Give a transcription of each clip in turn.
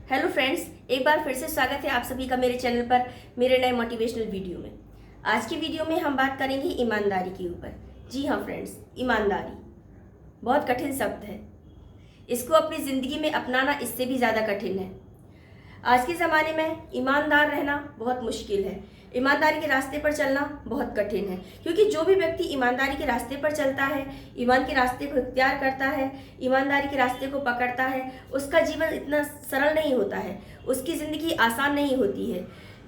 Hello friends, एक बार फिर से स्वागत है आप सभी का मेरे चैनल पर मेरे नए मोटिवेशनल वीडियो में। आज की वीडियो में हम बात करेंगे ईमानदारी के ऊपर। जी हाँ फ्रेंड्स, ईमानदारी बहुत कठिन शब्द है। इसको अपनी ज़िंदगी में अपनाना इससे भी ज़्यादा कठिन है। आज के ज़माने में ईमानदार रहना बहुत मुश्किल है। ईमानदारी के रास्ते पर चलना बहुत कठिन है, क्योंकि जो भी व्यक्ति ईमानदारी के रास्ते पर चलता है, ईमान के रास्ते को इख्तियार करता है, ईमानदारी के रास्ते को पकड़ता है, उसका जीवन इतना सरल नहीं होता है, उसकी ज़िंदगी आसान नहीं होती है।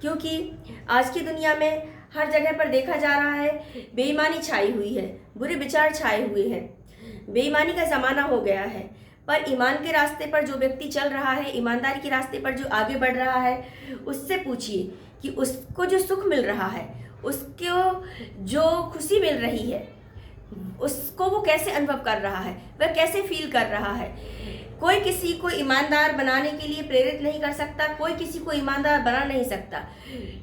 क्योंकि आज की दुनिया में हर जगह पर देखा जा रहा है बेईमानी छाई हुई है, बुरे विचार छाए हुए हैं, बेईमानी का ज़माना हो गया है। पर ईमान के रास्ते पर जो व्यक्ति चल रहा है, ईमानदारी के रास्ते पर जो आगे बढ़ रहा है, उससे पूछिए कि उसको जो सुख मिल रहा है, उसको जो खुशी मिल रही है, उसको वो कैसे अनुभव कर रहा है, वह कैसे फील कर रहा है। कोई किसी को ईमानदार बनाने के लिए प्रेरित नहीं कर सकता, कोई किसी को ईमानदार बना नहीं सकता,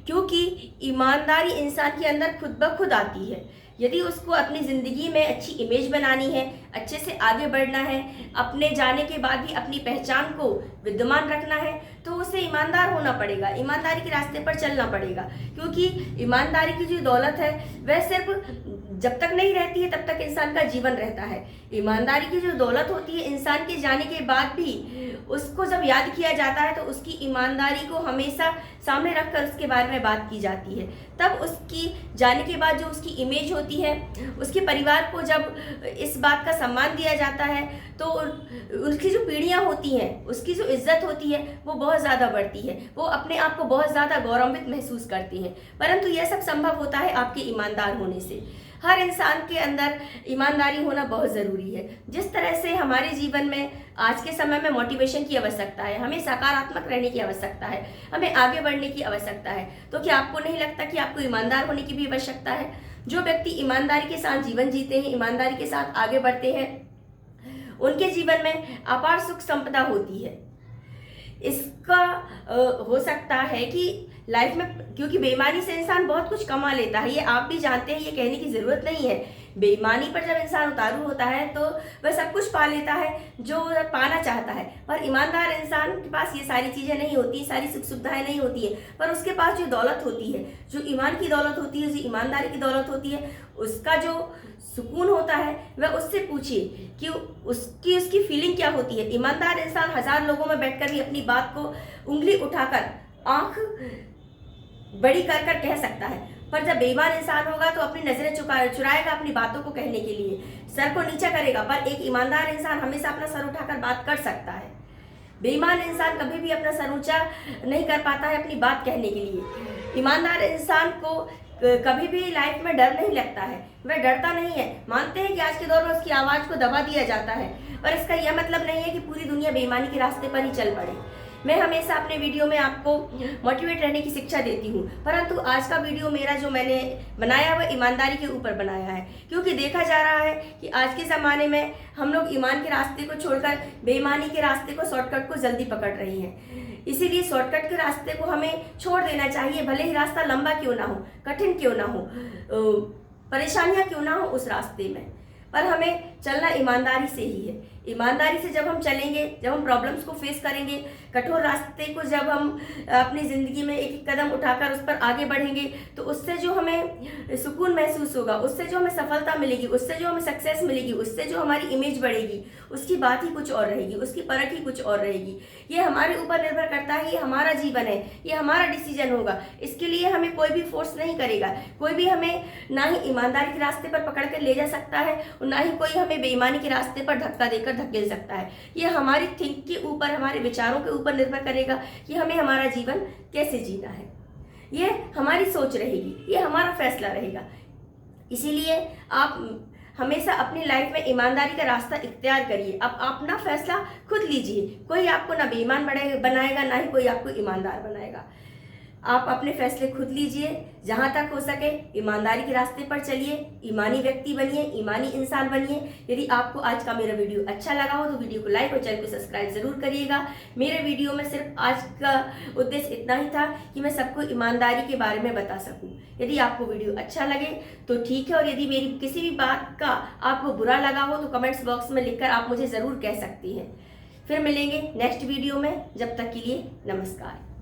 क्योंकि ईमानदारी इंसान के अंदर खुद ब खुद आती है। यदि उसको अपनी ज़िंदगी में अच्छी इमेज बनानी है, अच्छे से आगे बढ़ना है, अपने जाने के बाद भी अपनी पहचान को विद्यमान रखना है, तो उसे ईमानदार होना पड़ेगा, ईमानदारी के रास्ते पर चलना पड़ेगा। क्योंकि ईमानदारी की जो दौलत है वह सिर्फ जब तक नहीं रहती है तब तक इंसान का जीवन रहता है। ईमानदारी की जो दौलत होती है, इंसान के जाने के बाद भी उसको जब याद किया जाता है तो उसकी ईमानदारी को हमेशा सामने रखकर उसके बारे में बात की जाती है। तब उसकी जाने के बाद जो उसकी इमेज होती है, उसके परिवार को जब इस बात का सम्मान दिया जाता है, तो उसकी जो पीढ़ियाँ होती हैं, उसकी जो इज्जत होती है, वो बहुत ज़्यादा बढ़ती है। वो अपने आप को बहुत ज़्यादा गौरवान्वित महसूस करती हैं। परंतु यह सब संभव होता है आपके ईमानदार होने से। हर इंसान के अंदर ईमानदारी होना बहुत ज़रूरी है। जिस तरह से हमारे जीवन में आज के समय में मोटिवेशन की आवश्यकता है, हमें सकारात्मक रहने की आवश्यकता है, हमें आगे बढ़ने की आवश्यकता है, तो क्या आपको नहीं लगता कि आपको ईमानदार होने की भी आवश्यकता है? जो व्यक्ति ईमानदारी के साथ जीवन जीते हैं, ईमानदारी के साथ आगे बढ़ते हैं, उनके जीवन में अपार सुख संपदा होती है। इसका हो सकता है कि लाइफ में, क्योंकि बेईमानी से इंसान बहुत कुछ कमा लेता है, ये आप भी जानते हैं, ये कहने की ज़रूरत नहीं है। बेईमानी पर जब इंसान उतारू होता है तो वह सब कुछ पा लेता है जो पाना चाहता है। पर ईमानदार इंसान के पास ये सारी चीज़ें नहीं होती, सारी सुख सुविधाएं नहीं होती है। पर उसके पास जो दौलत होती है, जो ईमान की दौलत होती है, जो ईमानदारी की दौलत होती है, उसका जो सुकून होता है, वह उससे पूछिए कि उसकी फीलिंग क्या होती है। ईमानदार इंसान 1000 लोगों में बैठकर भी अपनी बात को उंगली उठाकर, आंख बड़ी कर कर कह सकता है। पर जब बेईमान इंसान होगा तो अपनी नजरें चुराएगा अपनी बातों को कहने के लिए, सर को नीचा करेगा। पर एक ईमानदार इंसान हमेशा अपना सर उठाकर बात कर सकता है। बेईमान इंसान कभी भी अपना सर ऊंचा नहीं कर पाता है अपनी बात कहने के लिए। ईमानदार इंसान को कभी भी लाइफ में डर नहीं लगता है, वह डरता नहीं है। मानते हैं कि आज के दौर में उसकी आवाज़ को दबा दिया जाता है, पर इसका यह मतलब नहीं है कि पूरी दुनिया बेईमानी के रास्ते पर ही चल पड़े। मैं हमेशा अपने वीडियो में आपको मोटिवेट रहने की शिक्षा देती हूँ, परंतु आज का वीडियो मेरा जो मैंने बनाया वह ईमानदारी के ऊपर बनाया है। क्योंकि देखा जा रहा है कि आज के ज़माने में हम लोग ईमान के रास्ते को छोड़कर बेईमानी के रास्ते को, शॉर्टकट को जल्दी पकड़ रही हैं। इसीलिए शॉर्टकट के रास्ते को हमें छोड़ देना चाहिए, भले ही रास्ता लंबा क्यों ना हो, कठिन क्यों ना हो, परेशानियाँ क्यों ना हो उस रास्ते में, पर हमें चलना ईमानदारी से ही है। ईमानदारी से जब हम चलेंगे, जब हम प्रॉब्लम्स को फेस करेंगे, कठोर रास्ते को जब हम अपनी ज़िंदगी में एक एक कदम उठाकर उस पर आगे बढ़ेंगे, तो उससे जो हमें सुकून महसूस होगा, उससे जो हमें सफलता मिलेगी, उससे जो हमें सक्सेस मिलेगी, उससे जो हमारी इमेज बढ़ेगी, उसकी बात ही कुछ और रहेगी, उसकी परख ही कुछ और रहेगी। ये हमारे ऊपर निर्भर करता है, ये हमारा जीवन है, ये हमारा डिसीजन होगा। इसके लिए हमें कोई भी फोर्स नहीं करेगा, कोई भी हमें ना ही ईमानदारी के रास्ते पर पकड़ कर ले जा सकता है और ना ही कोई हमें बेईमानी के रास्ते पर धक्का देकर धकेल सकता है। ये हमारी थिंक के ऊपर, हमारे विचारों के ऊपर निर्भर करेगा कि हमें हमारा जीवन कैसे जीना है। ये हमारी सोच रहेगी, ये हमारा फैसला रहेगा। इसीलिए आप हमेशा अपनी लाइफ में ईमानदारी का रास्ता इख्तियार करिए। अब अपना फैसला खुद लीजिए, कोई आपको ना बेईमान बनाएगा, ना ही कोई आपको ईमानदार बनाएगा। आप अपने फैसले खुद लीजिए, जहाँ तक हो सके ईमानदारी के रास्ते पर चलिए, ईमानी व्यक्ति बनिए, ईमानी इंसान बनिए। यदि आपको आज का मेरा वीडियो अच्छा लगा हो तो वीडियो को लाइक और चैनल को सब्सक्राइब जरूर करिएगा। मेरे वीडियो में सिर्फ आज का उद्देश्य इतना ही था कि मैं सबको ईमानदारी के बारे में बता सकूं। यदि आपको वीडियो अच्छा लगे तो ठीक है, और यदि मेरी किसी भी बात का आपको बुरा लगा हो तो कमेंट्स बॉक्स में लिखकर आप मुझे ज़रूर कह सकती हैं। फिर मिलेंगे नेक्स्ट वीडियो में, जब तक के लिए नमस्कार।